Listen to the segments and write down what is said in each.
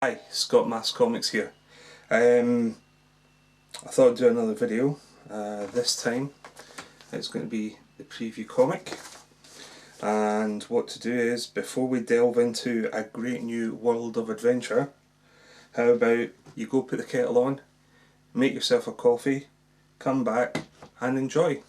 Hi, Scott M.A.S.K Comics here. I thought I'd do another video. This time it's going to be the preview comic, and what to do is, before we delve into a great new world of adventure, how about you go put the kettle on, make yourself a coffee, come back and enjoy.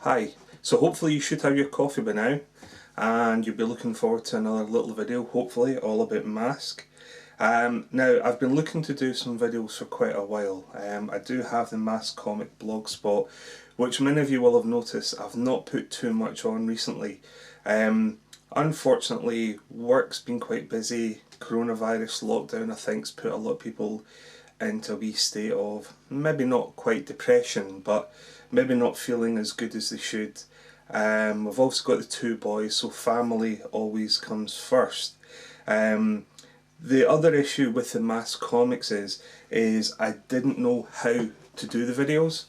Hi, so hopefully you should have your coffee by now, and you'll be looking forward to another little video, hopefully all about M.A.S.K. Now, I've been looking to do some videos for quite a while. I do have the M.A.S.K comic blogspot, which many of you will have noticed I've not put too much on recently. Unfortunately, work's been quite busy. Coronavirus lockdown, I think, has put a lot of people into a wee state of, maybe not quite depression, but maybe not feeling as good as they should. We've also got the two boys, so family always comes first. The other issue with the M.A.S.K comics is I didn't know how to do the videos.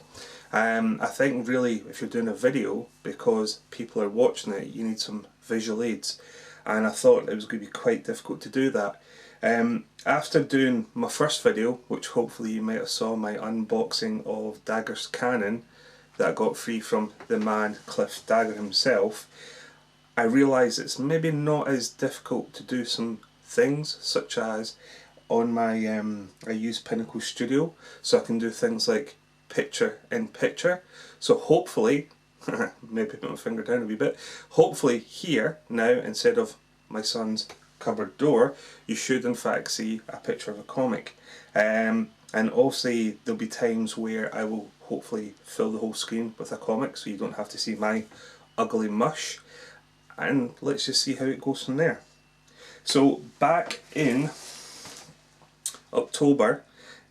I think really, if you're doing a video, because people are watching it, you need some visual aids, and I thought it was going to be quite difficult to do that. After doing my first video, which hopefully you might have saw, my unboxing of Dagger's Cannon that I got free from the man Cliff Dagger himself, I realised it's maybe not as difficult to do some things, such as on my I use Pinnacle Studio, so I can do things like picture in picture. So hopefully, maybe put my finger down a wee bit, hopefully here now, instead of my son's cupboard door, you should in fact see a picture of a comic. And obviously there'll be times where I will hopefully fill the whole screen with a comic, so you don't have to see my ugly mush, and let's just see how it goes from there. So back in October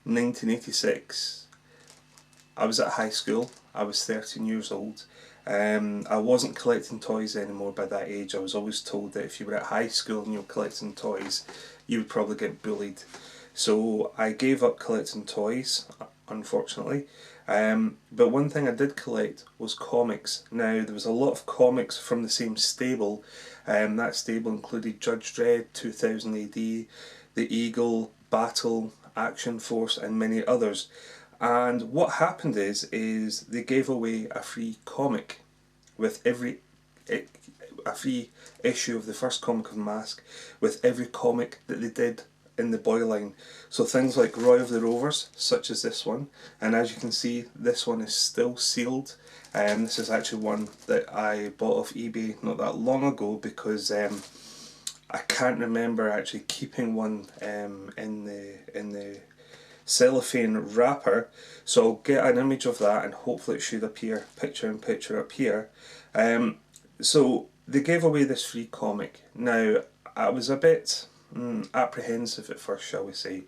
1986, I was at high school. I was 13 years old. I wasn't collecting toys anymore by that age. I was always told that if you were at high school and you were collecting toys, you would probably get bullied. So I gave up collecting toys, unfortunately. But one thing I did collect was comics. Now, there was a lot of comics from the same stable. That stable included Judge Dredd, 2000 AD, The Eagle, Battle, Action Force, and many others. And what happened is they gave away a free comic with a free issue of the first comic of M.A.S.K with every comic that they did in the boy line. So things like Roy of the Rovers, such as this one, and as you can see, this one is still sealed. This is actually one that I bought off eBay not that long ago, because I can't remember actually keeping one in the cellophane wrapper, so I'll get an image of that and hopefully it should appear picture in picture up here. So they gave away this free comic. Now, I was a bit apprehensive at first, shall we say.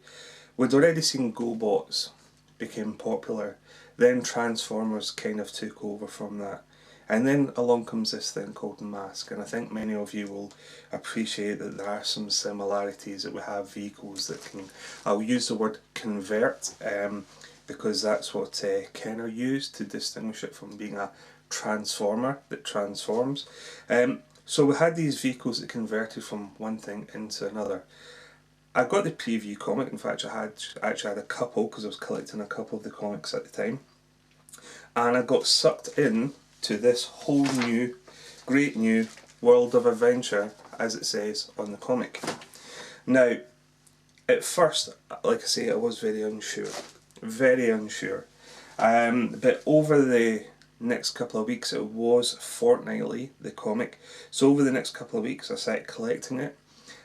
We'd already seen GoBots became popular, then Transformers kind of took over from that, and then along comes this thing called M.A.S.K, and I think many of you will appreciate that there are some similarities, that we have vehicles that can, I'll use the word convert, because that's what Kenner used to distinguish it from being a transformer that transforms. So we had these vehicles that converted from one thing into another. I got the preview comic. In fact, I actually had a couple, because I was collecting a couple of the comics at the time, and I got sucked in to this whole new, great new world of adventure, as it says on the comic. Now, at first, like I say, I was very unsure. Very unsure. But over the next couple of weeks, it was fortnightly, the comic. So over the next couple of weeks, I started collecting it.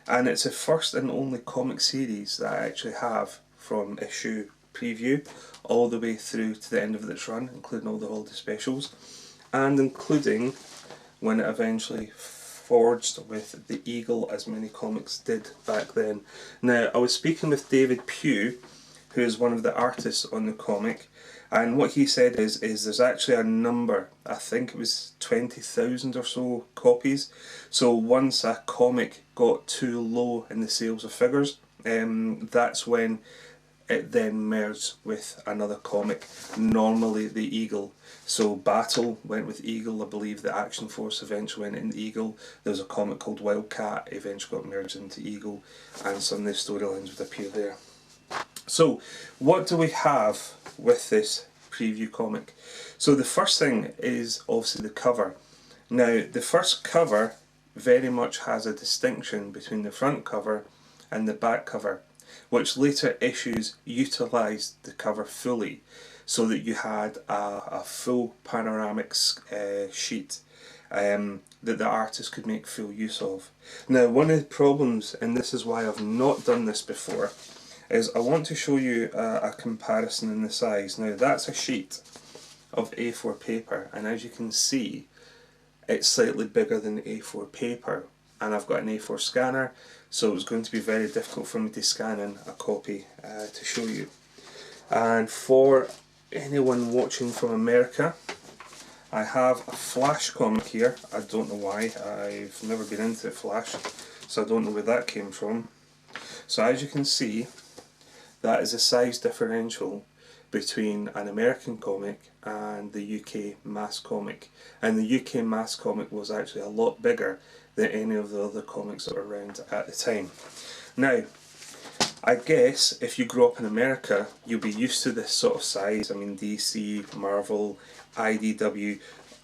And it's the first and only comic series that I actually have from issue preview all the way through to the end of its run, including all the holiday specials, and including when it eventually forged with the Eagle, as many comics did back then. Now, I was speaking with David Pugh, who is one of the artists on the comic, and what he said is there's actually a number, I think it was 20,000 or so copies. So once a comic got too low in the sales of figures, that's when it then merged with another comic, normally the Eagle. So Battle went with Eagle, I believe the Action Force eventually went into Eagle, there was a comic called Wildcat, eventually got merged into Eagle, and some of the storylines would appear there. So, what do we have with this preview comic? So the first thing is obviously the cover. Now, the first cover very much has a distinction between the front cover and the back cover, which later issues utilised the cover fully, so that you had a full panoramic sheet that the artist could make full use of. Now, one of the problems, and this is why I've not done this before, is I want to show you a comparison in the size. Now, that's a sheet of A4 paper, and as you can see, it's slightly bigger than A4 paper, and I've got an A4 scanner, so it's going to be very difficult for me to scan in a copy to show you. And for anyone watching from America, I have a Flash comic here. I don't know why, I've never been into Flash, so I don't know where that came from. So as you can see, that is a size differential between an American comic and the UK M.A.S.K comic. And the UK M.A.S.K comic was actually a lot bigger than any of the other comics that were around at the time. Now, I guess if you grew up in America, you'll be used to this sort of size. I mean, DC, Marvel, IDW,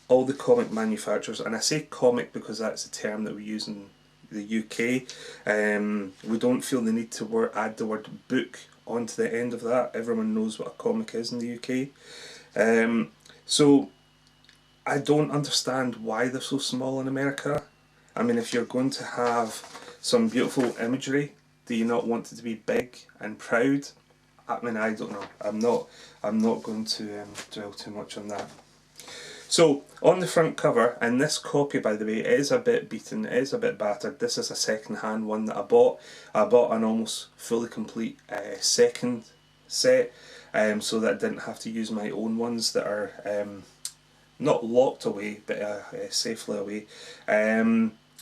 all the comic manufacturers, and I say comic because that's the term that we use in the UK. We don't feel the need to add the word book onto the end of that. Everyone knows what a comic is in the UK. So I don't understand why they're so small in America. I mean, if you're going to have some beautiful imagery, do you not want it to be big and proud? I mean, I don't know. I'm not going to dwell too much on that. So, on the front cover, and this copy, by the way, it is a bit beaten, it is a bit battered. This is a second-hand one that I bought. I bought an almost fully complete second set, so that I didn't have to use my own ones that are not locked away, but safely away,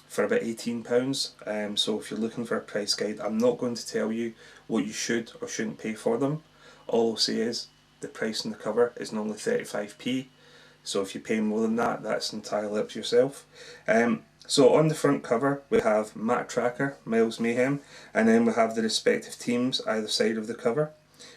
for about £18. So if you're looking for a price guide, I'm not going to tell you what you should or shouldn't pay for them. All I'll say is the price on the cover is normally 35p. So if you pay more than that, that's entirely up to yourself. So on the front cover we have Matt Tracker, Miles Mayhem, and then we have the respective teams either side of the cover.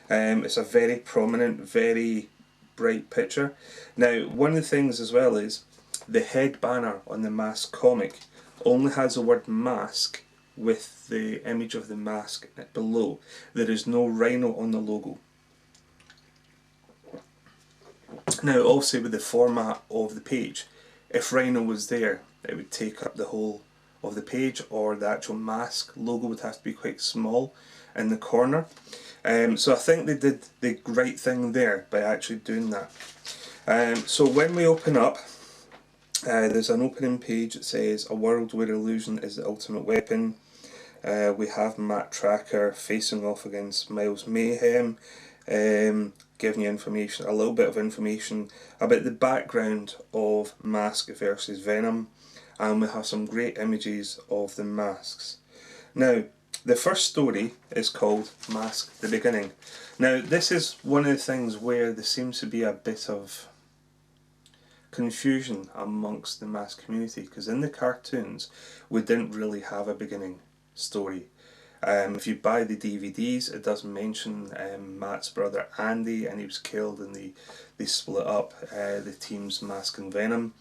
It's a very prominent, very bright picture. Now, one of the things as well is the head banner on the M.A.S.K comic only has the word M.A.S.K with the image of the mask below. There is no rhino on the logo. Now, obviously with the format of the page, if Rhino was there, it would take up the whole of the page, or the actual M.A.S.K logo would have to be quite small in the corner. So I think they did the right thing there by actually doing that. So when we open up, there's an opening page that says, "A world where illusion is the ultimate weapon." We have Matt Tracker facing off against Miles Mayhem, giving you information, a little bit of information about the background of M.A.S.K versus Venom, and we have some great images of the M.A.S.Ks. Now, the first story is called M.A.S.K The Beginning. Now, this is one of the things where there seems to be a bit of confusion amongst the M.A.S.K community, because in the cartoons we didn't really have a beginning story. If you buy the DVDs, it does mention Matt's brother Andy, and he was killed, and they split up the teams M.A.S.K and Venom.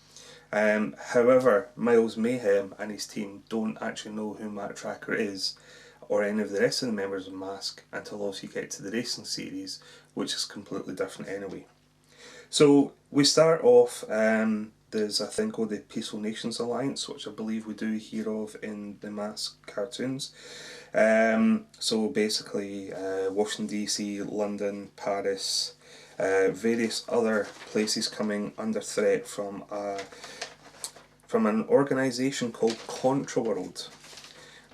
However, Miles Mayhem and his team don't actually know who Matt Tracker is or any of the rest of the members of M.A.S.K until also you get to the racing series, which is completely different anyway. So we start off, there's a thing called the Peaceful Nations Alliance, which I believe we do hear of in the M.A.S.K cartoons. So basically Washington DC, London, Paris, various other places coming under threat from an organisation called Contraworld.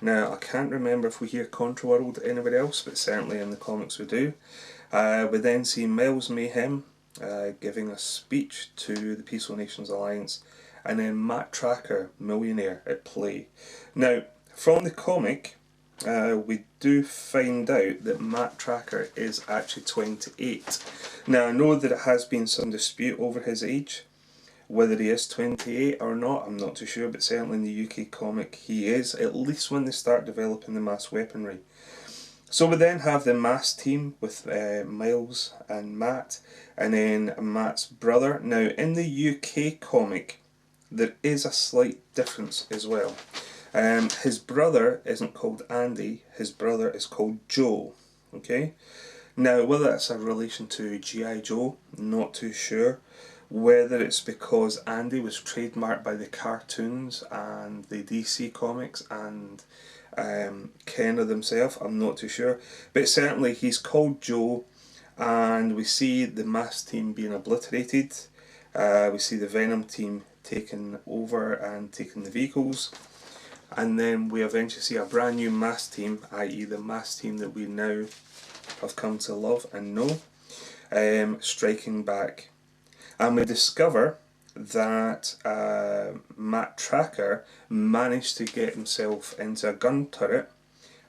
Now I can't remember if we hear Contraworld anywhere else, but certainly in the comics we do. We then see Miles Mayhem giving a speech to the Peaceful Nations Alliance, and then Matt Tracker, Millionaire, at play. Now, from the comic, we do find out that Matt Tracker is actually 28. Now, I know that there has been some dispute over his age. Whether he is 28 or not, I'm not too sure, but certainly in the UK comic he is, at least when they start developing the mass weaponry. So we then have the M.A.S. team with Miles and Matt, and then Matt's brother. Now in the UK comic there is a slight difference as well. His brother isn't called Andy, his brother is called Joe. Okay? Now whether that's a relation to G.I. Joe, not too sure. Whether it's because Andy was trademarked by the cartoons and the DC comics and Kenner themselves, I'm not too sure, but certainly he's called Joe, and we see the M.A.S. team being obliterated. We see the Venom team taking over and taking the vehicles, and then we eventually see a brand new M.A.S. team, i.e. the M.A.S. team that we now have come to love and know, striking back, and we discover that Matt Tracker managed to get himself into a gun turret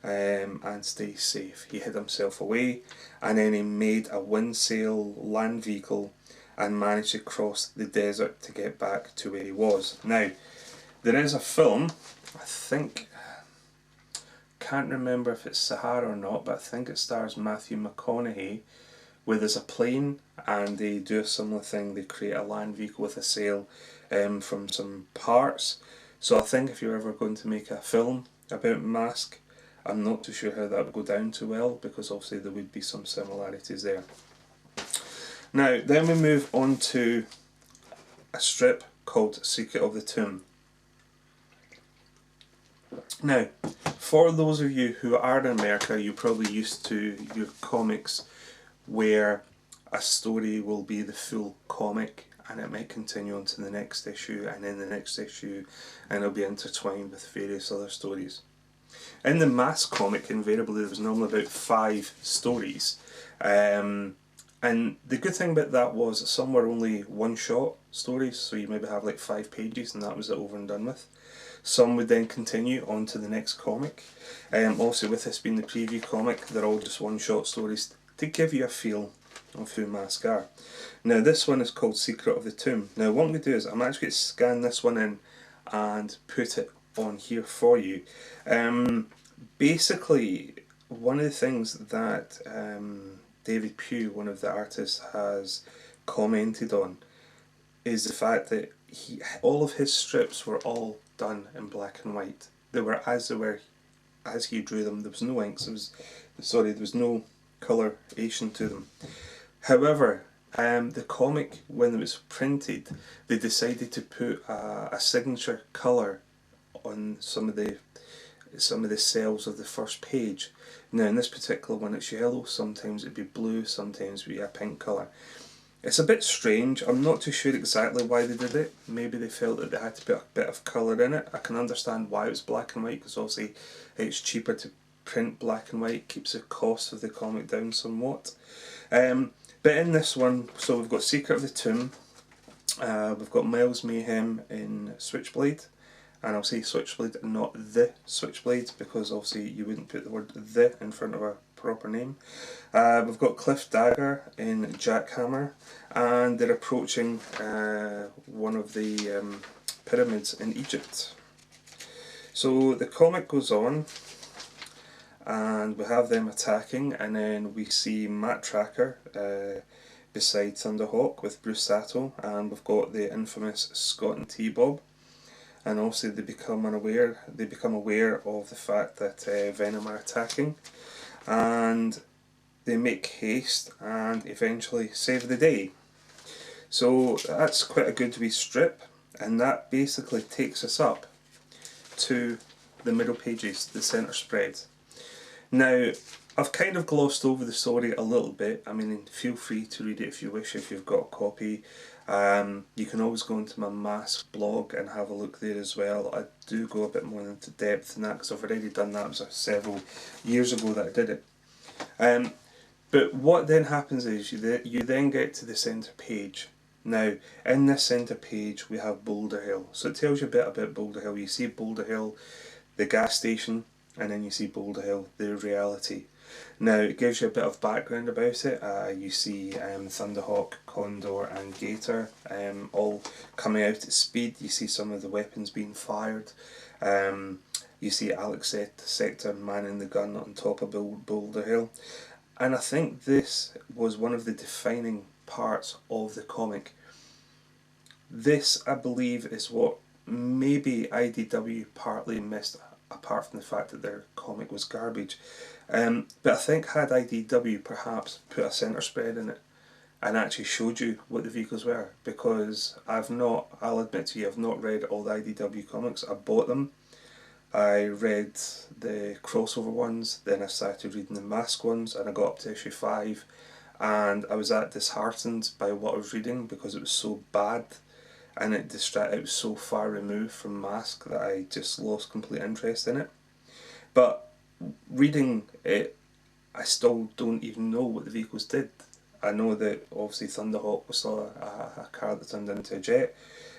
and stay safe. He hid himself away, and then he made a windsail land vehicle and managed to cross the desert to get back to where he was. Now, there is a film, I think, can't remember if it's Sahara or not, but I think it stars Matthew McConaughey, where there's a plane and they do a similar thing. They create a land vehicle with a sail from some parts. So I think if you're ever going to make a film about M.A.S.K, I'm not too sure how that would go down too well, because obviously there would be some similarities there. Now then we move on to a strip called Secret of the Tomb. Now, for those of you who are in America, you're probably used to your comics where a story will be the full comic and it might continue on to the next issue and then the next issue, and it'll be intertwined with various other stories. In the M.A.S.K comic, invariably there was normally about 5 stories, and the good thing about that was some were only one-shot stories, so you maybe have like 5 pages and that was it, over and done with. Some would then continue on to the next comic. Also, with this being the preview comic, they're all just one-shot stories to give you a feel of who M.A.S.K are. Now this one is called Secret of the Tomb. Now what I'm going to do is I'm actually going to scan this one in and put it on here for you. Basically, one of the things that David Pugh, one of the artists, has commented on is the fact that all of his strips were all done in black and white. They were as he drew them. There was no inks. There was no coloration to them. However, the comic, when it was printed, they decided to put a signature colour on some of the cells of the first page. Now in this particular one it's yellow, sometimes it'd be blue, sometimes it'd be a pink colour. It's a bit strange. I'm not too sure exactly why they did it. Maybe they felt that they had to put a bit of colour in it. I can understand why it was black and white, because obviously it's cheaper to print black and white, keeps the cost of the comic down somewhat. But in this one, so we've got Secret of the Tomb, we've got Miles Mayhem in Switchblade, and I'll say Switchblade and not the Switchblade, because obviously you wouldn't put the word the in front of a proper name. We've got Cliff Dagger in Jackhammer, and they're approaching one of the pyramids in Egypt. So the comic goes on, and we have them attacking, and then we see Matt Tracker beside Thunderhawk with Bruce Sato, and we've got the infamous Scott and T-Bob. and also they become aware of the fact that Venom are attacking, and they make haste and eventually save the day. So that's quite a good wee strip, and that basically takes us up to the middle pages, the centre spread. Now, I've kind of glossed over the story a little bit. I mean, feel free to read it if you wish, if you've got a copy. You can always go into my M.A.S.K blog and have a look there as well. I do go a bit more into depth in that because I've already done that. It was several years ago that I did it. But what then happens is you then get to the centre page. Now, in this centre page we have Boulder Hill. So it tells you a bit about Boulder Hill. You see Boulder Hill, the gas station, and then you see Boulder Hill, the reality. Now, it gives you a bit of background about it. You see Thunderhawk, Condor and Gator all coming out at speed. You see some of the weapons being fired. You see Alex Sector manning the gun on top of Boulder Hill. And I think this was one of the defining parts of the comic. This, I believe, is what maybe IDW partly missed, apart from the fact that their comic was garbage. But I think had IDW perhaps put a centre spread in it and actually showed you what the vehicles were, because I'll admit to you, I've not read all the IDW comics. I bought them, I read the crossover ones, then I started reading the M.A.S.K ones, and I got up to issue 5, and I was that disheartened by what I was reading because it was so bad, and it was so far removed from M.A.S.K that I just lost complete interest in it. But reading it, I still don't even know what the vehicles did. I know that obviously Thunderhawk was still a car that turned into a jet,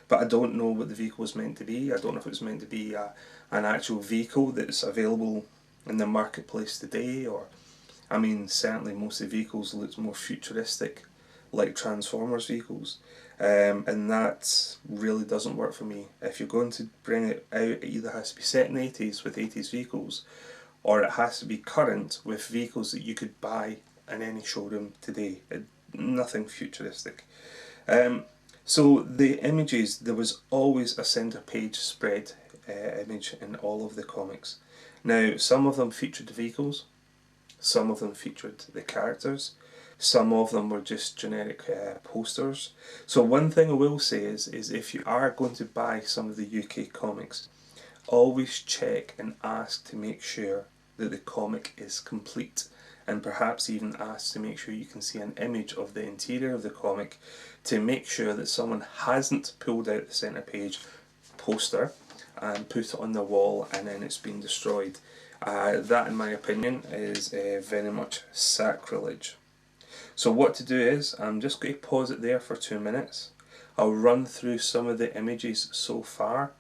but I don't know what the vehicle was meant to be. I don't know if it was meant to be an actual vehicle that's available in the marketplace today, or, I mean, certainly most of the vehicles looked more futuristic, like Transformers vehicles, and that really doesn't work for me. If you're going to bring it out, it either has to be set in the 80s with 80s vehicles, or it has to be current with vehicles that you could buy in any showroom today. Nothing futuristic. So the images, there was always a centre page spread image in all of the comics. Now, some of them featured the vehicles, some of them featured the characters, some of them were just generic posters. So one thing I will say is if you are going to buy some of the UK comics, always check and ask to make sure that the comic is complete, and perhaps even ask to make sure you can see an image of the interior of the comic to make sure that someone hasn't pulled out the centre page poster and put it on the wall and then it's been destroyed. That, in my opinion, is very much sacrilege. So what to do is, I'm just going to pause it there for 2 minutes. I'll run through some of the images so far,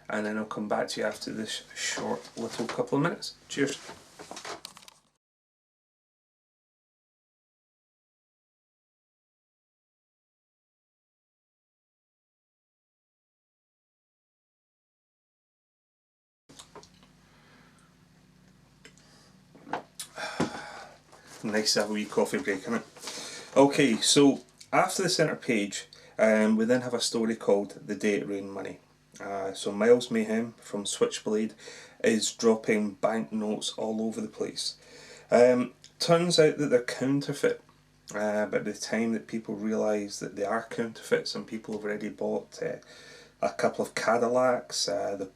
and then I'll come back to you after this short little couple of minutes. Cheers. Nice to have a wee coffee break, isn't it? Okay, so after the centre page, we then have a story called The Day It Rained Money. So Miles Mayhem from Switchblade is dropping banknotes all over the place. Turns out that they're counterfeit, but the time that people realise that they are counterfeit, some people have already bought a couple of Cadillacs. A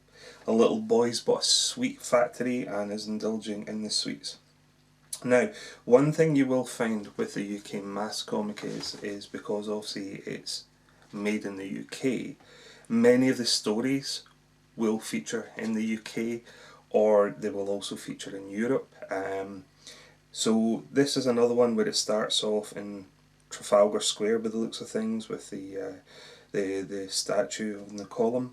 little boy's bought a sweet factory and is indulging in the sweets. Now, one thing you will find with the UK M.A.S.K comic is because obviously it's made in the UK, many of the stories will feature in the UK, or they will also feature in Europe. So this is another one where it starts off in Trafalgar Square by the looks of things, with the statue on the column.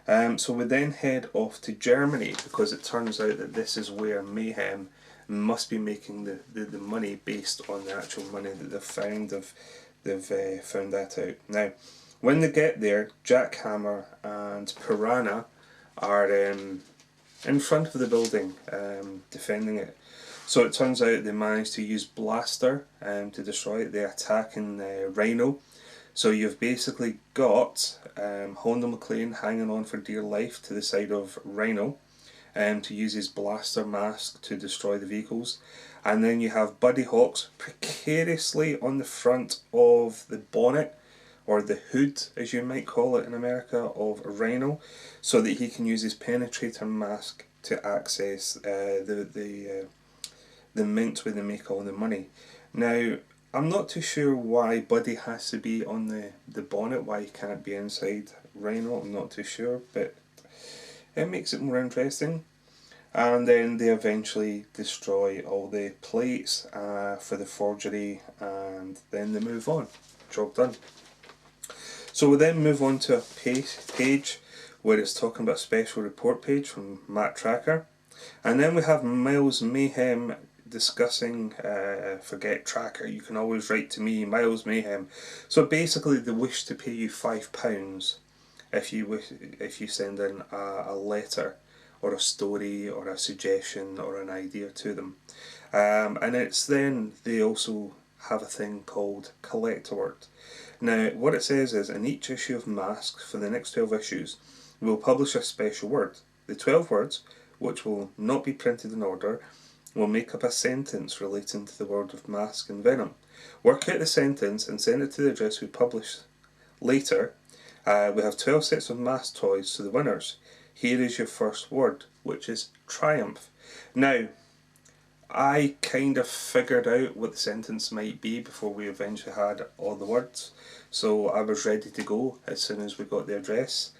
So we then head off to Germany, because it turns out that this is where Mayhem must be making the money based on the actual money that they've found. They've found that out. Now, when they get there, Jackhammer and Piranha are in front of the building, defending it. So it turns out they managed to use Blaster to destroy it. They attack in Rhino. So you've basically got Honda McLean hanging on for dear life to the side of Rhino, to use his blaster mask to destroy the vehicles. And then you have Buddy Hawks precariously on the front of the bonnet, or the hood as you might call it in America, of Rhino, so that he can use his penetrator mask to access the mint where they make all the money. Now, I'm not too sure why Buddy has to be on the bonnet, why he can't be inside Rhino, I'm not too sure, but it makes it more interesting. And then they eventually destroy all the plates for the forgery, and then they move on. Job done. So we then move on to a page where it's talking about a special report page from Matt Tracker. And then we have Miles Mayhem discussing, forget Tracker, you can always write to me, Miles Mayhem. So basically they wish to pay you £5 if you send in a letter or a story or a suggestion or an idea to them. And it's then they also have a thing called Collect Award. Now what it says is, in each issue of M.A.S.K for the next 12 issues, we'll publish a special word. The 12 words, which will not be printed in order, will make up a sentence relating to the word of M.A.S.K and Venom. Work out the sentence and send it to the address we publish later. We have 12 sets of M.A.S.K toys to the winners. Here is your first word, which is triumph. Now, I kind of figured out what the sentence might be before we eventually had all the words, so I was ready to go as soon as we got the address.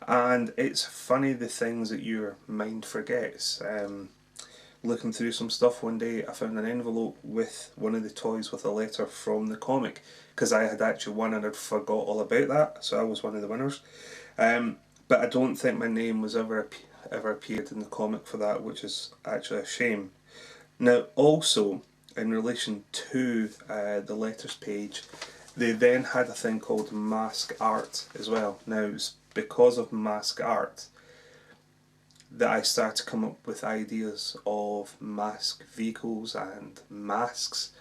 And it's funny the things that your mind forgets. Looking through some stuff one day, I found an envelope with one of the toys with a letter from the comic, because I had actually won and I'd forgot all about that, so I was one of the winners. But I don't think my name was ever appeared in the comic for that, which is actually a shame. Now also, in relation to the letters page, they then had a thing called M.A.S.K art as well. Now it's because of M.A.S.K art that I started to come up with ideas of M.A.S.K vehicles and masks.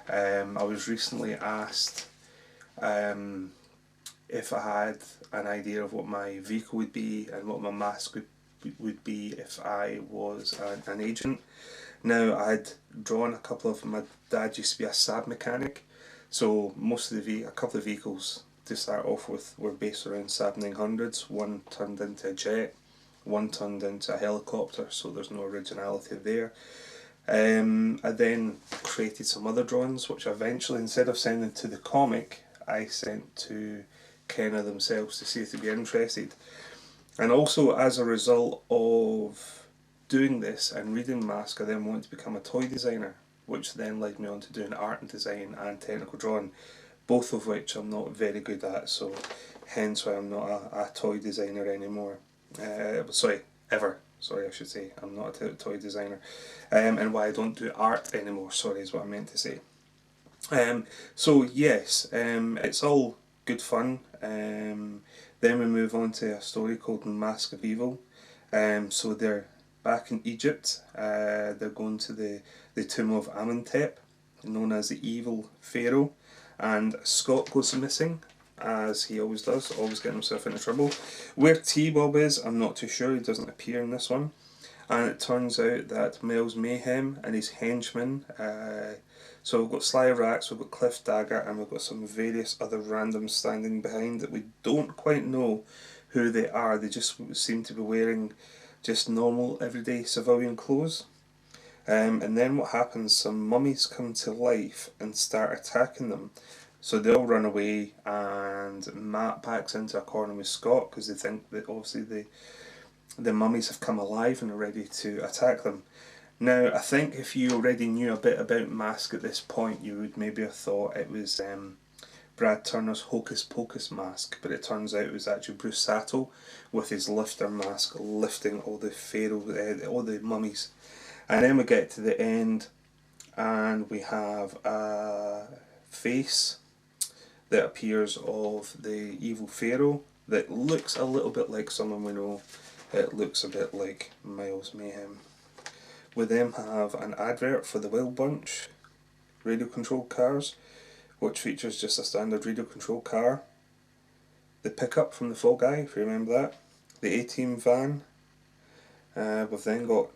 I was recently asked if I had an idea of what my vehicle would be and what my mask would be if I was an agent. Now, I had drawn a couple of, my dad used to be a Saab mechanic, so most of a couple of vehicles to start off with were based around Saab 900s. One turned into a jet, one turned into a helicopter, so there's no originality there. I then created some other drawings, which eventually, instead of sending to the comic, I sent to Kenna themselves to see if they'd be interested. And also, as a result of doing this and reading M.A.S.K, I then wanted to become a toy designer, which then led me on to doing art and design and technical drawing, both of which I'm not very good at, so hence why I'm not a toy designer anymore. Sorry, ever. Sorry, I should say. I'm not a toy designer. And why I don't do art anymore, sorry, is what I meant to say. So yes, it's all good fun. Then we move on to a story called Mask of Evil. So they're back in Egypt. They're going to the tomb of Amenhotep, known as the evil pharaoh, and Scott goes missing, as he always does, always getting himself into trouble. Where T-Bob is, I'm not too sure, he doesn't appear in this one. And it turns out that Miles Mayhem and his henchmen, so we've got Sly Rax, we've got Cliff Dagger, and we've got some various other randoms standing behind that we don't quite know who they are. They just seem to be wearing just normal everyday civilian clothes. And then what happens, some mummies come to life and start attacking them. So they all run away, and Matt backs into a corner with Scott because they think that obviously the mummies have come alive and are ready to attack them. Now, I think if you already knew a bit about M.A.S.K at this point, you would maybe have thought it was Brad Turner's Hocus Pocus mask, but it turns out it was actually Bruce Sattel with his lifter mask lifting all the all the mummies. And then we get to the end, and we have a face that appears of the evil pharaoh that looks a little bit like someone we know. It looks a bit like Miles Mayhem. We then have an advert for the Wild Bunch radio controlled cars, which features just a standard radio controlled car. the pickup from the Fall Guy, if you remember that, the A-Team van. We've then got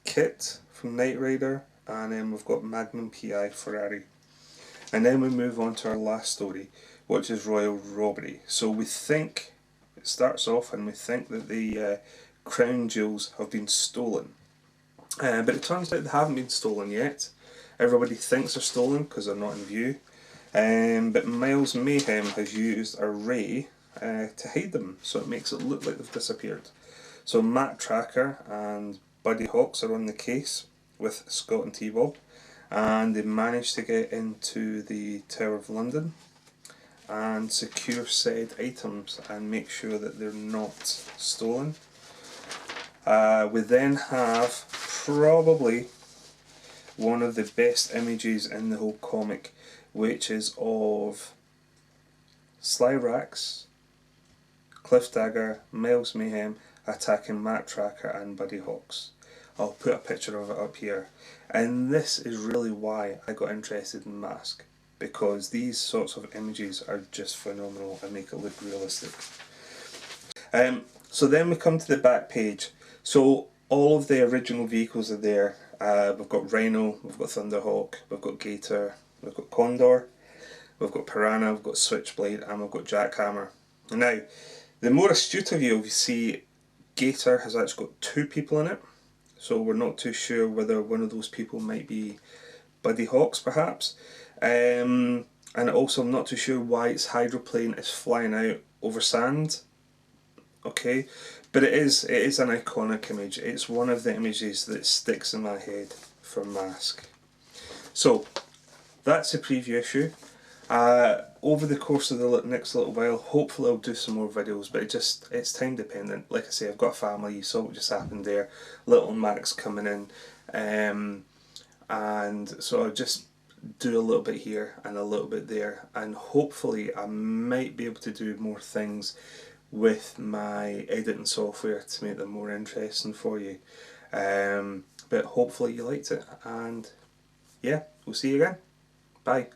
Kit from Knight Rider, and then we've got Magnum PI Ferrari. And then we move on to our last story, which is Royal Robbery. So we think, it starts off and we think that the crown jewels have been stolen. But it turns out they haven't been stolen yet. Everybody thinks they're stolen because they're not in view. But Miles Mayhem has used a ray to hide them, so it makes it look like they've disappeared. So Matt Tracker and Buddy Hawks are on the case with Scott and T-Ball, and they managed to get into the Tower of London and secure said items and make sure that they're not stolen. We then have probably one of the best images in the whole comic, which is of Sly Rax, Cliff Dagger, Miles Mayhem attacking Matt Tracker and Buddy Hawks. I'll put a picture of it up here. And this is really why I got interested in M.A.S.K, because these sorts of images are just phenomenal and make it look realistic. So then we come to the back page. So all of the original vehicles are there. We've got Rhino, we've got Thunderhawk, we've got Gator, we've got Condor, we've got Piranha, we've got Switchblade, and we've got Jackhammer. Now, the more astute of you will see Gator has actually got 2 people in it, so we're not too sure whether one of those people might be Buddy Hawks perhaps. And also I'm not too sure why its hydroplane is flying out over sand. Okay, but it is an iconic image. It's one of the images that sticks in my head for M.A.S.K. So that's the preview issue. Over the course of the next little while, hopefully I'll do some more videos, but it's time dependent. Like I say, I've got a family, you saw what just happened there, little Max coming in, and so I'll just do a little bit here and a little bit there, and hopefully I might be able to do more things with my editing software to make them more interesting for you. But hopefully you liked it, and yeah, we'll see you again. Bye.